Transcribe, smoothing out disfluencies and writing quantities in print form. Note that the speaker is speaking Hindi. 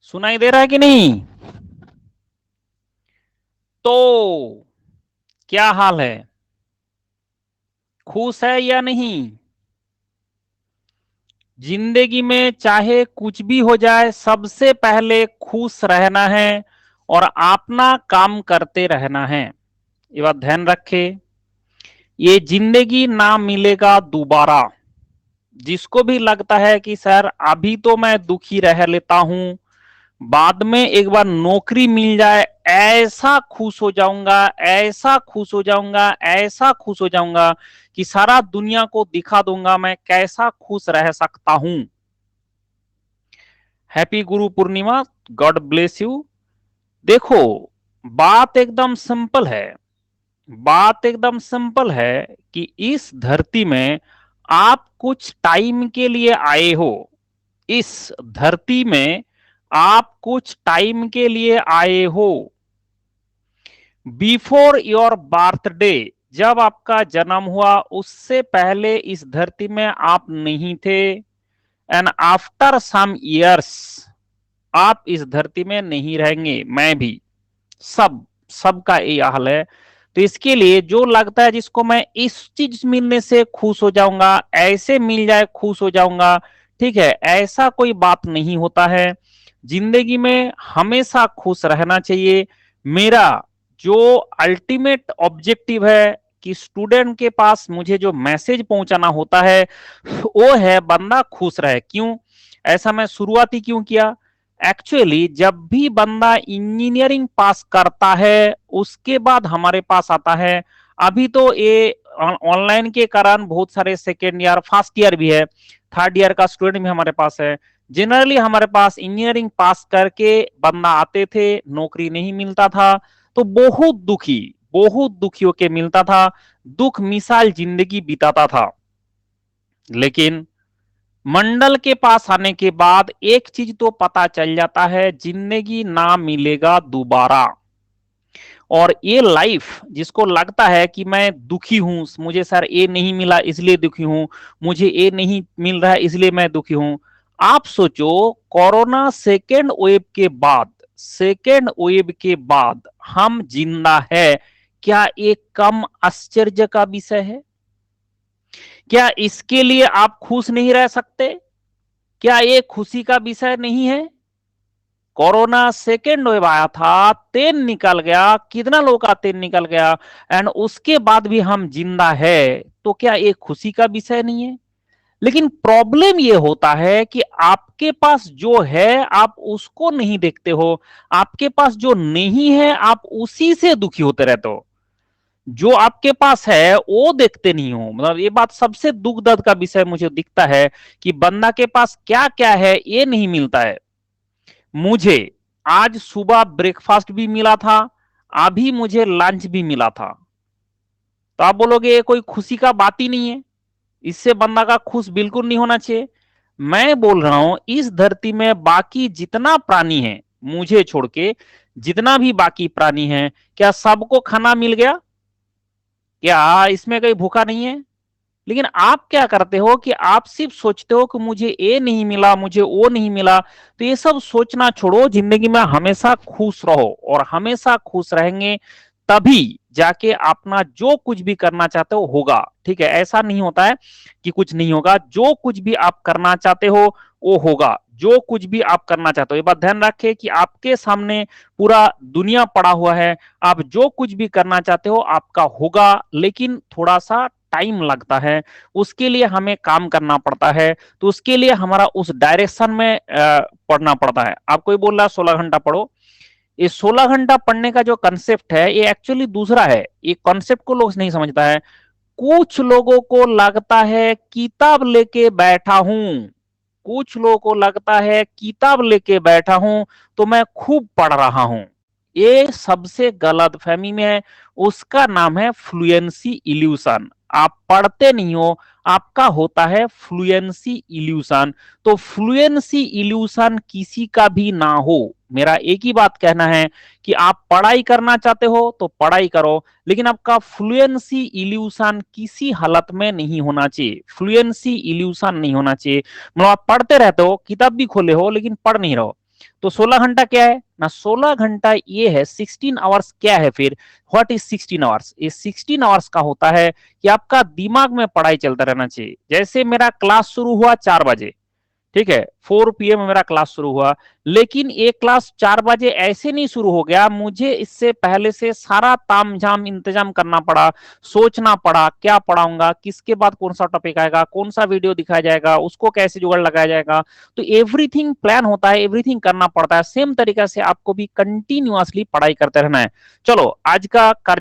सुनाई दे रहा है कि नहीं? तो क्या हाल है? खुश है या नहीं? जिंदगी में चाहे कुछ भी हो जाए, सबसे पहले खुश रहना है और अपना काम करते रहना है। ये बात ध्यान रखे। ये जिंदगी ना मिलेगा दोबारा। जिसको भी लगता है कि सर अभी तो मैं दुखी रह लेता हूं, बाद में एक बार नौकरी मिल जाए ऐसा खुश हो जाऊंगा, ऐसा खुश हो जाऊंगा, ऐसा खुश हो जाऊंगा कि सारा दुनिया को दिखा दूंगा मैं कैसा खुश रह सकता हूं। Happy Guru Purnima. God bless you. देखो, बात एकदम सिंपल है। बात एकदम सिंपल है कि इस धरती में आप कुछ टाइम के लिए आए हो। इस धरती में आप कुछ टाइम के लिए आए हो। बिफोर योर बर्थडे, जब आपका जन्म हुआ उससे पहले इस धरती में आप नहीं थे। एंड आफ्टर सम इयर्स आप इस धरती में नहीं रहेंगे, मैं भी। सब सबका ये हाल है। तो इसके लिए जो लगता है जिसको मैं इस चीज मिलने से खुश हो जाऊंगा, ऐसे मिल जाए खुश हो जाऊंगा, ठीक है, ऐसा कोई बात नहीं होता है। जिंदगी में हमेशा खुश रहना चाहिए। मेरा जो अल्टीमेट ऑब्जेक्टिव है कि स्टूडेंट के पास मुझे जो मैसेज पहुंचाना होता है वो है बंदा खुश रहे। क्यों ऐसा मैं शुरुआत ही क्यों किया? एक्चुअली जब भी बंदा इंजीनियरिंग पास करता है उसके बाद हमारे पास आता है। अभी तो ये ऑनलाइन के कारण बहुत सारे सेकेंड ईयर फर्स्ट ईयर भी है, थर्ड ईयर का स्टूडेंट भी हमारे पास है। जनरली हमारे पास इंजीनियरिंग पास करके बंदा आते थे, नौकरी नहीं मिलता था, तो बहुत दुखी होके मिलता था, दुख मिसाल जिंदगी बिताता था। लेकिन मंडल के पास आने के बाद एक चीज तो पता चल जाता है, जिंदगी ना मिलेगा दोबारा। और ये लाइफ जिसको लगता है कि मैं दुखी हूं, मुझे सर ये नहीं मिला इसलिए दुखी हूं, मुझे ये नहीं मिल रहा है इसलिए मैं दुखी हूं। आप सोचो, कोरोना सेकेंड वेव के बाद हम जिंदा है, क्या एक कम आश्चर्य का विषय है? क्या इसके लिए आप खुश नहीं रह सकते? क्या ये खुशी का विषय नहीं है? कोरोना सेकेंड वेव आया था, तेन निकल गया, कितना लोगों का तेन निकल गया, एंड उसके बाद भी हम जिंदा है, तो क्या ये खुशी का विषय नहीं है? लेकिन प्रॉब्लम ये होता है कि आपके पास जो है आप उसको नहीं देखते हो, आपके पास जो नहीं है आप उसी से दुखी होते रहते हो। जो आपके पास है वो देखते नहीं हो। मतलब ये बात सबसे दुख दर्द का विषय मुझे दिखता है कि बंदा के पास क्या क्या है ये नहीं मिलता है। मुझे आज सुबह ब्रेकफास्ट भी मिला था, अभी मुझे लंच भी मिला था, तो आप बोलोगे ये कोई खुशी का बात ही नहीं है, इससे बंदा का खुश बिल्कुल नहीं होना चाहिए। मैं बोल रहा हूं इस धरती में बाकी जितना प्राणी है, मुझे छोड़ के जितना भी बाकी प्राणी है, क्या सबको खाना मिल गया? क्या इसमें कोई भूखा नहीं है? लेकिन आप क्या करते हो कि आप सिर्फ सोचते हो कि मुझे ये नहीं मिला, मुझे वो नहीं मिला। तो ये सब सोचना छोड़ो, जिंदगी में हमेशा खुश रहो, और हमेशा खुश रहेंगे तभी जाके अपना जो कुछ भी करना चाहते हो होगा। ठीक है, ऐसा नहीं होता है कि कुछ नहीं होगा। जो कुछ भी आप करना चाहते हो वो होगा। जो कुछ भी आप करना चाहते हो, ये बात ध्यान रखें कि आपके सामने पूरा दुनिया पड़ा हुआ है, आप जो कुछ भी करना चाहते हो आपका होगा, लेकिन थोड़ा सा टाइम लगता है, उसके लिए हमें काम करना पड़ता है, तो उसके लिए हमारा उस डायरेक्शन में पढ़ना पड़ता है। आपको ये बोल रहा है 16 घंटा पढ़ो, ये 16 घंटा पढ़ने का जो कंसेप्ट है ये एक्चुअली दूसरा है। ये कॉन्सेप्ट को लोग नहीं समझता है। कुछ लोगों को लगता है किताब लेके बैठा हूं, कुछ लोगों को लगता है किताब लेके बैठा हूं तो मैं खूब पढ़ रहा हूं। ये सबसे गलत फहमी में है। उसका नाम है फ्लुएंसी इल्यूशन। आप पढ़ते नहीं हो, आपका होता है फ्लुएंसी इल्यूशन। तो फ्लुएंसी इल्यूशन किसी का भी ना हो। मेरा एक ही बात कहना है कि आप पढ़ाई करना चाहते हो तो पढ़ाई करो, लेकिन आपका फ्लुएंसी इल्यूशन किसी हालत में नहीं होना चाहिए। फ्लुएंसी इल्यूशन नहीं होना चाहिए। मतलब आप पढ़ते रहते हो, किताब भी खोले हो, लेकिन पढ़ नहीं रहो। तो 16 घंटा क्या है ना, 16 घंटा ये है। 16 आवर्स क्या है फिर, व्हाट इज 16 आवर्स? ये 16 आवर्स का होता है कि आपका दिमाग में पढ़ाई चलता रहना चाहिए। जैसे मेरा क्लास शुरू हुआ 4 बजे, ठीक है, 4 PM में मेरा क्लास शुरू हुआ, लेकिन एक क्लास 4 बजे ऐसे नहीं शुरू हो गया, मुझे इससे पहले से सारा तामझाम इंतजाम करना पड़ा, सोचना पड़ा क्या पढ़ाऊंगा, किसके बाद कौन सा टॉपिक आएगा, कौन सा वीडियो दिखाया जाएगा, उसको कैसे जुगाड़ लगाया जाएगा। तो एवरीथिंग प्लान होता है, एवरीथिंग करना पड़ता है। सेम तरीका से आपको भी कंटिन्यूअसली पढ़ाई करते रहना है। चलो आज का